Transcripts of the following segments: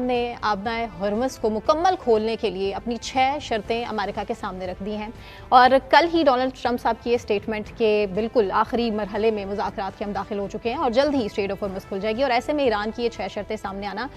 ने आबनाए हरमस को मुकम्मल खोलने के लिए अपनी 6 शर्तें अमेरिका के सामने रख दी हैं और कल ही डोनाल्ड ट्रंप साहब की ये स्टेटमेंट के बिल्कुल आखिरी मरहले में मुज़ाकरात के हम दाखिल हो चुके हैं और जल्द ही स्ट्रेट ऑफ हॉर्मस खुल जाएगी। और ऐसे में ईरान की ये 6 शर्तें सामने आना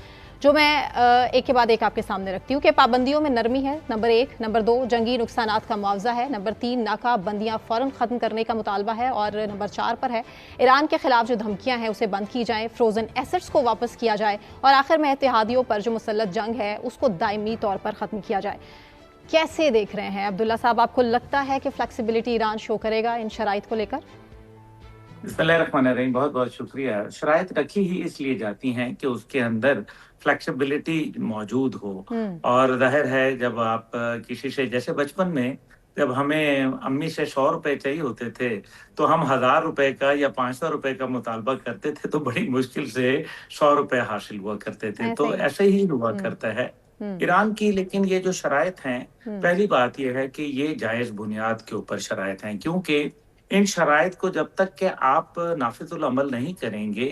जो मैं एक के बाद एक आपके सामने रखती हूँ कि पाबंदियों में नरमी है, नंबर 1, नंबर 2 जंगी नुकसानात का मुआवजा है, नंबर 3 नाका बंदियाँ फ़ौरन ख़त्म करने का मुतालबा है और नंबर 4 पर है ईरान के खिलाफ जो धमकियाँ हैं उसे बंद की जाएँ, फ्रोज़न एसेट्स को वापस किया जाए और आखिर में इत्तेहादियों पर जो मुसल्लत जंग है उसको दायमी तौर पर ख़त्म किया जाए। कैसे देख रहे हैं अब्दुल्ला साहब, आपको लगता है कि फ्लेक्सिबिलिटी ईरान शो करेगा इन शराइत को लेकर? बिस्मिल्लाहिर्रहमानिर्रहीम, बहुत बहुत शुक्रिया। शराइत रखी ही इसलिए जाती हैं कि उसके अंदर फ्लेक्सिबिलिटी मौजूद हो। और जाहिर है जब आप किसी से, जैसे बचपन में जब हमें अम्मी से 100 रुपए चाहिए होते थे तो हम 1000 रुपए का या 500 रुपए का मुतालबा करते थे तो बड़ी मुश्किल से 100 रुपए हासिल हुआ करते थे। ऐसे तो ही। ऐसे ही हुआ करता है ईरान की। लेकिन ये जो शराइत हैं, पहली बात यह है कि ये जायज़ बुनियाद के ऊपर शराइत हैं, क्योंकि इन शराइत को जब तक कि आप नाफिजुल अमल नहीं करेंगे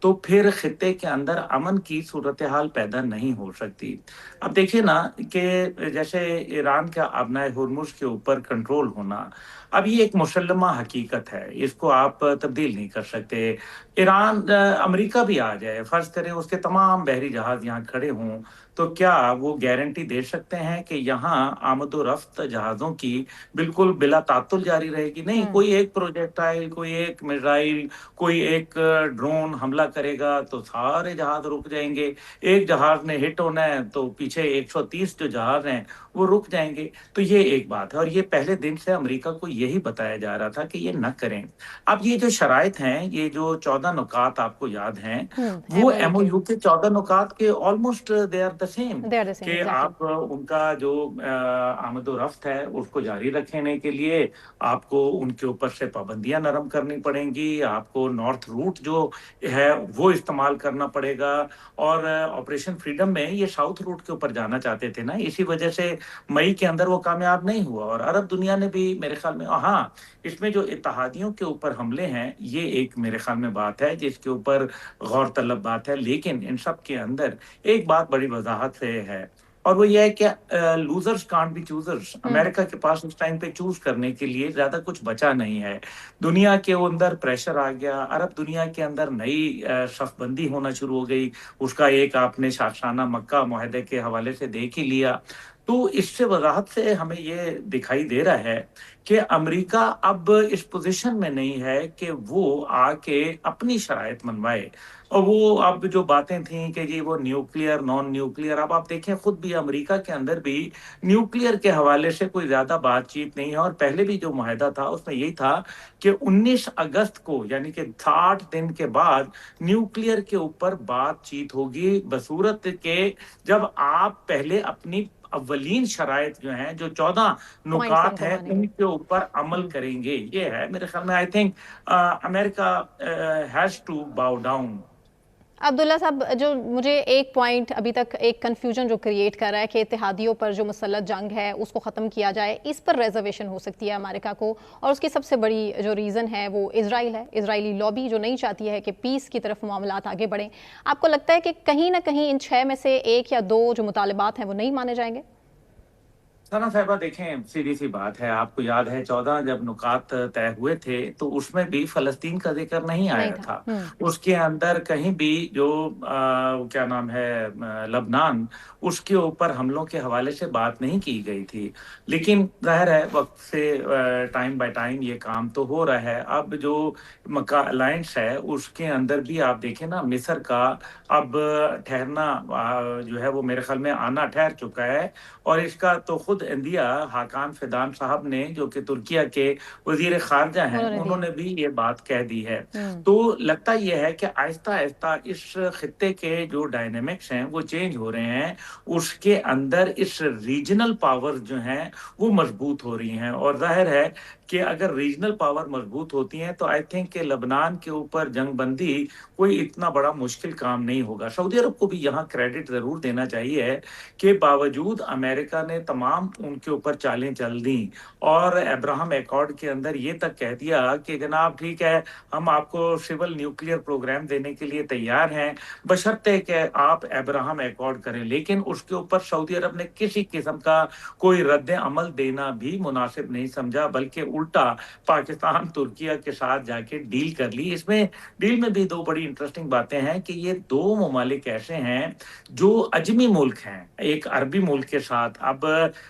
तो फिर खित्ते के अंदर अमन की सूरत हाल पैदा नहीं हो सकती। अब देखिए ना कि जैसे ईरान का अबनाए हुर्मुज़ के ऊपर कंट्रोल होना, अब ये एक मुसल्लमा हकीकत है, इसको आप तब्दील नहीं कर सकते। ईरान अमेरिका भी आ जाए, फर्ज करें उसके तमाम बहरी जहाज यहाँ खड़े हों, तो क्या वो गारंटी दे सकते हैं कि यहाँ आमद व रफ्त जहाज़ों की बिल्कुल बिला तात्तुल जारी रहेगी? नहीं, कोई एक प्रोजेक्टाइल, कोई एक मिसाइल, कोई एक ड्रोन हमला करेगा तो सारे जहाज रुक जाएंगे। एक जहाज ने हिट होना है तो पीछे 130 जो जहाज हैं वो रुक जाएंगे। तो ये एक बात है और ये पहले दिन से अमेरिका को यही बताया जा रहा था कि ये न करें। अब ये जो शराइत हैं, ये जो 14 नुकात आपको याद हैं, वो एमओयू के एमओयू के 14 नुकात के almost they are the same, they are the same कि एग्जैक्टली। आप उनका जो आमद और रफ्त है उसको जारी रखने के लिए आपको उनके ऊपर से पाबंदियां नरम करनी पड़ेंगी, आपको नॉर्थ रूट जो है वो इस्तेमाल करना पड़ेगा। और ऑपरेशन फ्रीडम में ये साउथ रूट के ऊपर जाना चाहते थे ना, इसी वजह से मई के अंदर वो कामयाब नहीं हुआ और अरब दुनिया ने भी मेरे ख्याल में, हाँ, इसमें जो इत्तेहादियों के ऊपर हमले हैं ये एक मेरे ख्याल में बात है जिसके ऊपर गौर तलब बात है। लेकिन इन सब के अंदर एक बात बड़ी वजाहत से है और वो ये है कि losers can't be choosers. America के पास उस टाइम पे चूज करने के लिए ज्यादा कुछ बचा नहीं है। दुनिया के अंदर प्रेशर आ गया, अरब दुनिया के अंदर नई सफबंदी होना शुरू हो गई। उसका एक आपने शाशाना मक्का मुआहदे के हवाले से देख ही लिया। तो इससे वजाहत से हमें ये दिखाई दे रहा है कि अमेरिका अब इस पोजीशन में नहीं है कि वो आके अपनी शराइत मनवाए। और वो अब जो बातें थी कि जी वो न्यूक्लियर नॉन न्यूक्लियर, अब आप देखें खुद भी अमेरिका के अंदर भी न्यूक्लियर के हवाले से कोई ज्यादा बातचीत नहीं है। और पहले भी जो मुआहदा था उसमें यही था कि 19 अगस्त को, यानी कि 60 दिन के बाद न्यूक्लियर के ऊपर बातचीत होगी, बसूरत के जब आप पहले अपनी अव्वलीन शराइत जो हैं, जो 14 पॉइंट्स नुकात इनको हैं मानेंगे। उनके ऊपर अमल करेंगे। ये है मेरे ख्याल में, I think America has to bow down. Abdullah sahab, जो मुझे एक पॉइंट अभी तक एक कन्फ्यूजन जो क्रिएट कर रहा है कि इत्तेहादियों पर जो मुसल्लत जंग है उसको ख़त्म किया जाए, इस पर रिजर्वेशन हो सकती है अमेरिका को और उसकी सबसे बड़ी जो रीज़न है वो इजराइल है। इजरायली लॉबी जो नहीं चाहती है कि पीस की तरफ मामलात आगे बढ़ें। आपको लगता है कि कहीं ना कहीं इन 6 में से 1 या 2 जो मुतालबात हैं वो नहीं माने जाएंगे? सना साहिबा, देखें सीधी सी बात है, आपको याद है 14 जब नुकात तय हुए थे तो उसमें भी फलस्तीन का जिक्र नहीं नहीं आया था। था। उसके अंदर कहीं भी जो क्या नाम है, लबनान, उसके ऊपर हमलों के हवाले से बात नहीं की गई थी। लेकिन जाहिर है वक्त से टाइम बाय टाइम ये काम तो हो रहा है। अब जो मक्का अलायंस है उसके अंदर भी आप देखें ना, मिस्र का अब ठहरना जो है वो मेरे ख्याल में आना ठहर चुका है। और इसका तो खुद इंडिया हाकान फिदान साहब ने, जो कि तुर्किया के वजीर खारजा हैं, उन्होंने दिया। उन्होंने भी ये बात कह दी है। तो लगता यह है कि आहिस्ता आहिस्ता इस खित्ते के जो डायनेमिक्स हैं वो चेंज हो रहे हैं। उसके अंदर इस रीजनल पावर जो हैं वो मजबूत हो रही हैं और जाहिर है कि अगर रीजनल पावर मजबूत होती हैं तो आई थिंक कि लबनान के ऊपर जंग बंदी कोई इतना बड़ा मुश्किल काम नहीं होगा। सऊदी अरब को भी यहाँ क्रेडिट जरूर देना चाहिए कि बावजूद अमेरिका ने तमाम उनके ऊपर चालें चल दी और अब्राहम एकॉर्ड के अंदर ये तक कह दिया कि जनाब ठीक है, हम आपको सिविल न्यूक्लियर प्रोग्राम देने के लिए तैयार हैं बशर्ते कि आप अब्राहम एकॉर्ड करें, लेकिन उसके ऊपर सऊदी अरब ने किसी किस्म का कोई रद्द अमल देना भी मुनासिब नहीं समझा, बल्कि उल्टा पाकिस्तान तुर्किया के साथ जाके डील कर ली। इसमें डील में भी दो बड़ी इंटरेस्टिंग बातें हैं कि ये दो ममालिक ऐसे हैं जो अजमी मुल्क हैं एक अरबी मुल्क के साथ। अब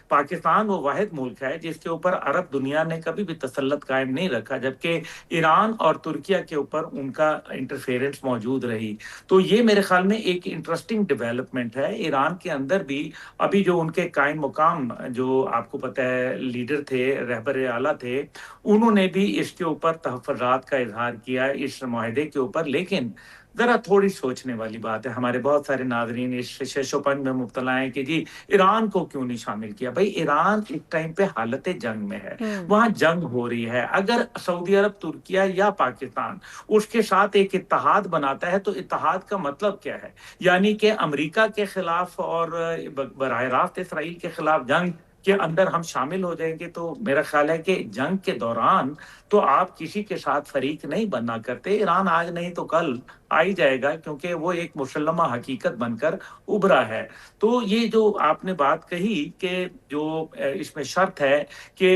पाकिस्तान वो वाहिद मुल्क है जिसके ऊपर अरब दुनिया ने कभी भी तसल्लुत कायम नहीं रखा, जबकि ईरान और तुर्किया के ऊपर उनका इंटरफेरेंस मौजूद रही। तो ये मेरे ख्याल में एक इंटरेस्टिंग डेवलपमेंट है। ईरान के अंदर भी अभी जो उनके कायम मुकाम जो आपको पता है लीडर थे, रहबर आला थे, उन्होंने भी इसके ऊपर तहफ़्फ़ुज़ात का इजहार किया इस माहिदे के ऊपर। लेकिन जरा थोड़ी सोचने वाली बात है, हमारे बहुत सारे नाजरीन इस शशोपन में मुब्तला हैं कि जी ईरान को क्यों नहीं शामिल किया। भाई ईरान इस टाइम पे हालत जंग में है, वहां जंग हो रही है। अगर सऊदी अरब, तुर्किया या पाकिस्तान उसके साथ एक इत्तेहाद बनाता है तो इत्तेहाद का मतलब क्या है, यानी कि अमेरिका के खिलाफ और बराह रास्त इसराइल के खिलाफ जंग के अंदर हम शामिल हो जाएंगे। तो मेरा ख्याल है कि जंग के दौरान तो आप किसी के साथ फरीक नहीं बनना करते। ईरान आज नहीं तो कल आ ही जाएगा क्योंकि वो एक मुसल्लमा हकीकत बनकर उभरा है। तो ये जो आपने बात कही कि जो इसमें शर्त है कि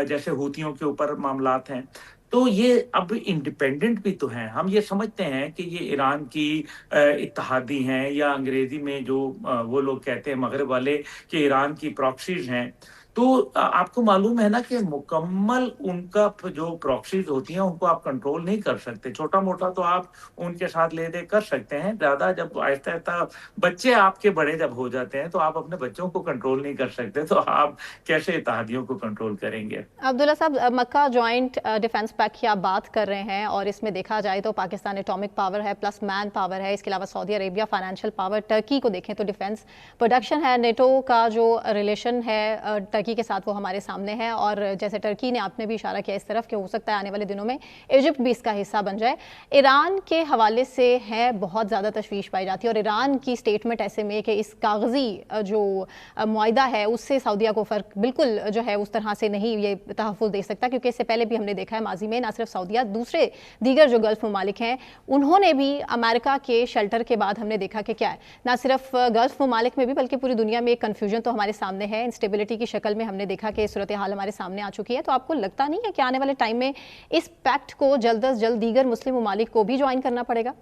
जैसे हूतियों के ऊपर मामलात हैं, तो ये अब इंडिपेंडेंट भी तो हैं। हम ये समझते हैं कि ये ईरान की इत्तेहादी हैं, या अंग्रेजी में जो वो लोग कहते हैं मगरब वाले कि ईरान की प्रॉक्सीज हैं। तो आपको मालूम है ना कि मुकम्मल उनका जो प्रॉक्सीज होती हैं उनको आप कंट्रोल नहीं कर सकते। छोटा मोटा तो आप उनके साथ ले दे कर सकते हैं, ज्यादा जब आहिस्ता आहिस्ता बच्चे आपके बड़े जब हो जाते हैं तो आप अपने बच्चों को कंट्रोल नहीं कर सकते, तो आप कैसे इत्तेहादियों को कंट्रोल करेंगे। अब्दुल्ला साहब, मक्का जॉइंट डिफेंस पैक्ट की आप बात कर रहे हैं और इसमें देखा जाए तो पाकिस्तान एटॉमिक पावर है प्लस मैन पावर है, इसके अलावा Saudi Arabia financial power, Turkey को देखें तो डिफेंस प्रोडक्शन है, नेटो का जो रिलेशन है टर्की के साथ वो हमारे सामने है, और जैसे टर्की ने आपने भी इशारा किया इस तरफ कि हो सकता है आने वाले दिनों में इजिप्ट भी इसका हिस्सा बन जाए। ईरान के हवाले से है बहुत ज़्यादा तशवीश पाई जाती है और ईरान की स्टेटमेंट ऐसे में कि इस कागजी जो मुआहदा है उससे सऊदीया को फ़र्क बिल्कुल जो है उस तरह से नहीं ये तहफ़्फ़ुज़ दे सकता, क्योंकि इससे पहले भी हमने देखा है माजी में ना सिर्फ सऊदीया, दूसरे दीगर जो गल्फ़ ममालिक हैं उन्होंने भी अमेरिका के शेल्टर के बाद हमने देखा कि क्या है, ना सिर्फ गल्फ़ ममालिक में भी बल्कि पूरी दुनिया में एक कन्फ्यूजन तो हमारे सामने है, इंस्टेबिलिटी की शक्ल में हमने देखा कि सूरत हाल हमारे सामने आ चुकी है। तो आपको लगता नहीं है कि आने वाले टाइम में इस पैक्ट को जल्द अज जल्द दीगर मुस्लिम ममालिक को भी ज्वाइन करना पड़ेगा?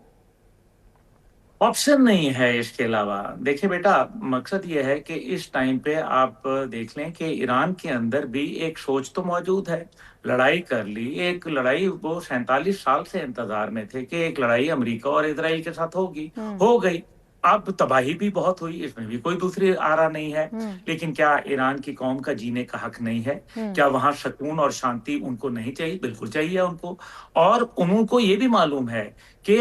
ऑप्शन नहीं है इसके अलावा। देखिए बेटा, मकसद ये है कि इस टाइम पे आप देख लें कि ईरान के अंदर भी एक सोच तो मौजूद है। लड़ाई कर ली, एक लड़ाई वो 47 साल से इंतजार में थे कि एक लड़ाई अमेरिका और इजराइल के साथ होगी, हो गई। अब तबाही भी बहुत हुई, इसमें भी कोई दूसरी आरा नहीं है। लेकिन क्या ईरान की कौम का जीने का हक नहीं है? क्या वहां सुकून और शांति उनको नहीं चाहिए? बिल्कुल चाहिए उनको। और उनको ये भी मालूम है कि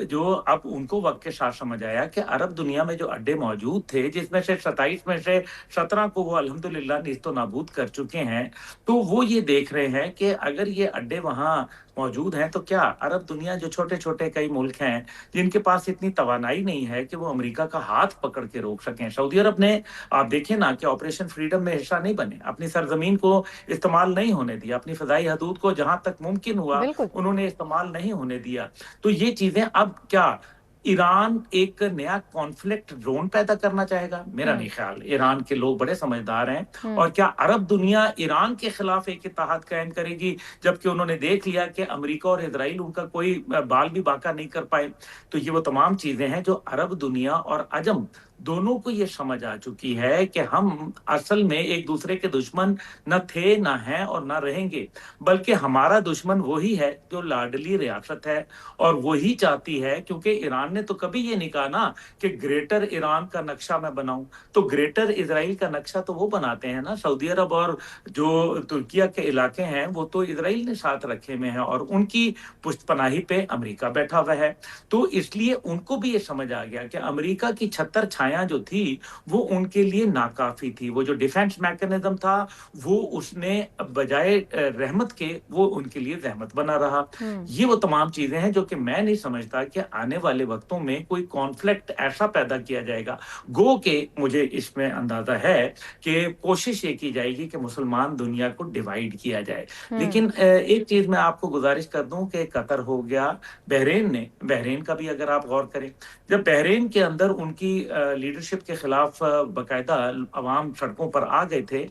जो अब उनको वक्त के साथ समझ आया कि अरब दुनिया में जो अड्डे मौजूद थे, जिसमें से 27 में से 17 को वो अल्हम्दुलिल्लाह निस्तो नाबूद कर चुके हैं, तो वो ये देख रहे हैं कि अगर ये अड्डे वहां मौजूद हैं तो क्या अरब दुनिया जो छोटे छोटे कई मुल्क हैं जिनके पास इतनी तवानाई नहीं है कि वो अमेरिका का हाथ पकड़ के रोक सकें। सऊदी अरब ने, आप देखिए ना, कि ऑपरेशन फ्रीडम में हिस्सा नहीं बने, अपनी सरजमीन को इस्तेमाल नहीं होने दिया, अपनी फजाई हदूद को जहां तक मुमकिन हुआ उन्होंने इस्तेमाल नहीं होने दिया। तो ये चीजें अब क्या ईरान एक नया कॉन्फ्लिक्ट जोन पैदा करना चाहेगा? मेरा नहीं ख्याल। ईरान के लोग बड़े समझदार हैं। और क्या अरब दुनिया ईरान के खिलाफ एक इत्तेहाद कायम करेगी जबकि उन्होंने देख लिया कि अमेरिका और इजराइल उनका कोई बाल भी बाका नहीं कर पाए? तो ये वो तमाम चीजें हैं जो अरब दुनिया और अजम दोनों को ये समझ आ चुकी है कि हम असल में एक दूसरे के दुश्मन न थे, न हैं और न रहेंगे, बल्कि हमारा दुश्मन वही है जो लाडली रियासत है और वही चाहती है। क्योंकि ईरान ने तो कभी ये नहीं कहा ना कि ग्रेटर ईरान का नक्शा मैं बनाऊं, तो ग्रेटर इजराइल का नक्शा तो वो बनाते हैं ना सऊदी अरब, और जो तुर्किया के इलाके हैं वो तो इजराइल ने साथ रखे में है और उनकी पुष्टपनाही पे अमेरिका बैठा हुआ है। तो इसलिए उनको भी ये समझ आ गया कि अमेरिका की छत्तर छाया सरमाया जो थी वो उनके लिए नाकाफी थी। वो जो डिफेंस मैकेनिज्म था वो उसने बजाय रहमत के वो उनके लिए रहमत बना रहा। ये वो तमाम चीजें हैं जो कि मैं नहीं समझता कि आने वाले वक्तों में कोई कॉन्फ्लिक्ट ऐसा पैदा किया जाएगा। गो के मुझे इसमें अंदाजा है कि कोशिश ये की जाएगी कि मुसलमान दुनिया को डिवाइड किया जाए। लेकिन एक चीज मैं आपको गुजारिश कर दूं कि कतर हो गया, बहरीन का भी अगर आप गौर करें, जब बहरीन के अंदर उनकी लीडरशिप के खिलाफ बाकायदा अवाम सड़कों पर आ गए थे,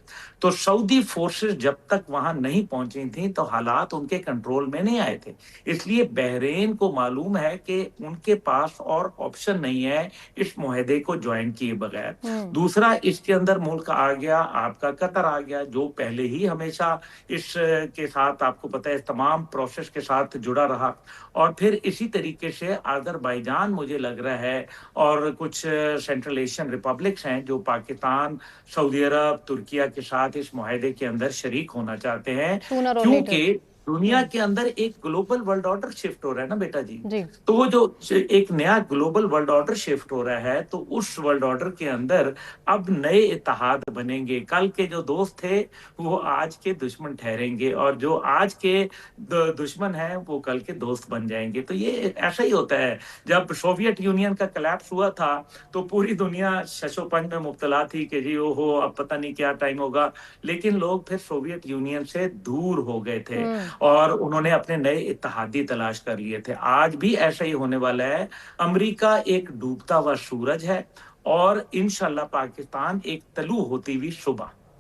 तो सऊदी फोर्सेस जब तक वहां नहीं पहुंची थी तो हालात उनके कंट्रोल में नहीं आए थे। इसलिए बहरीन को मालूम है कि उनके पास और ऑप्शन नहीं है इस मुआहदे को ज्वाइन किए बगैर। दूसरा, इसके अंदर मुल्क आ गया आपका कतर आ गया, जो पहले ही हमेशा इस के साथ आपको पता है तमाम प्रोसेस के साथ जुड़ा रहा। और फिर इसी तरीके से अजरबैजान मुझे लग रहा है और कुछ सेंट्रल एशियन रिपब्लिक्स हैं जो पाकिस्तान, सऊदी अरब, तुर्किया के साथ इस मुआहदे के अंदर शरीक होना चाहते हैं, क्योंकि दुनिया के अंदर एक ग्लोबल वर्ल्ड ऑर्डर शिफ्ट हो रहा है ना बेटा जी। तो वो जो एक नया ग्लोबल वर्ल्ड ऑर्डर शिफ्ट हो रहा है, तो उस वर्ल्ड ऑर्डर के अंदर अब नए इत्तेहाद बनेंगे। कल के जो दोस्त थे वो आज के दुश्मन ठहरेंगे, और जो आज के दुश्मन हैं वो कल के दोस्त बन जाएंगे। तो ये ऐसा ही होता है। जब सोवियत यूनियन का कोलैप्स हुआ था तो पूरी दुनिया शशोपंज में मुब्तला थी कि जी ओहो अब पता नहीं क्या टाइम होगा, लेकिन लोग फिर सोवियत यूनियन से दूर हो गए थे और उन्होंने अपने नए इत्तेहादी तलाश कर लिए थे। आज भी ऐसा ही होने वाला है। अमेरिका एक डूबता हुआ सूरज है और इंशाल्लाह पाकिस्तान एक तलू होती हुई सुबह।